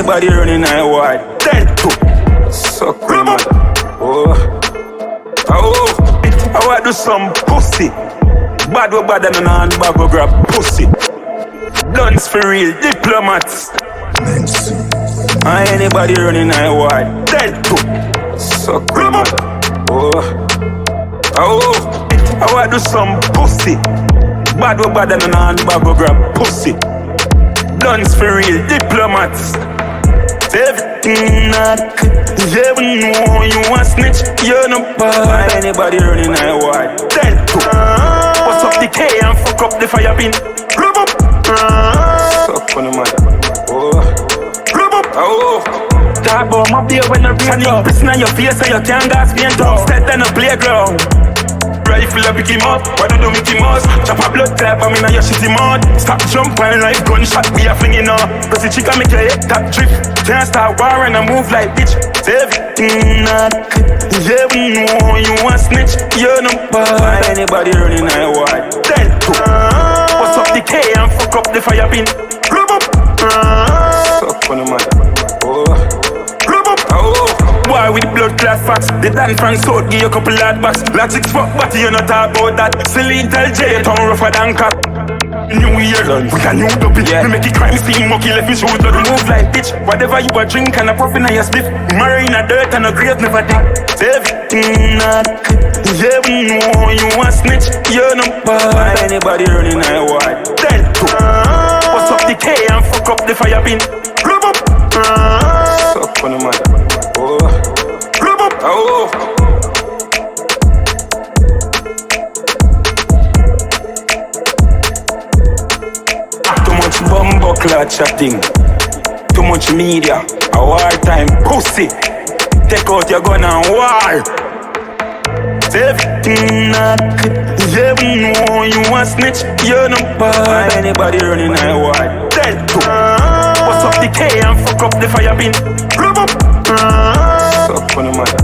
Anybody running I wide, dead too. Suck me man. Oh, I want do some pussy. Bad or bad and on bag or grab pussy. Guns for real, diplomats. Anybody running I wide, dead too. Suck me man. Oh, I want do some pussy. Bad or bad and on bag or grab pussy. Guns for real, diplomats. Everything not you ever know you want snitch, you're not bad. Anybody running I wide, dead too. What's up the K and fuck up the fire pin? Rub up. Suck on the man. Rub up. Talk about my beer when I bring up. Prison on your face so you can't gas me and talk. Step on a playground. Rifle up, pick him up, why don't do Mickey Mouse? Chop a blood tap, I'm in a your shitty mud. Stop jumping like gunshot, we are flinging up. Cause the chica make your head tap trip. Can't start war and I move like bitch. Everything not you ever know you want snitch, you're not bad. Anybody running I wide, dead too. What's up the K and fuck up the fire pin? Rub up. Suck on the man. Rub up. Boy with the blood clot facts. The Dan France South give you a couple hard backs. Logic fuck but you not talk about that. Silly tell J tongue rougher than cock. New year, we can new dopey. We make it crime scene, monkey left me shoot. Blood move like bitch. Whatever you a drink and a puff in your spliff. Marry in a dirt and a grave never dig. Everything not you ever know you want snitch, you're not bad. Anybody running I wide, dead too. What's up the K and fuck up the fire pin? Rub up. Suck on the man. Rub up. Too much bumbo clot chatting. Too much media. A wartime pussy. Take out your gun and war. Everything not you ever know you want snitch, you're not bad. Anybody running I wide, dead too. What's up the K and fuck up the fire pin? Rub up. Suck on the man.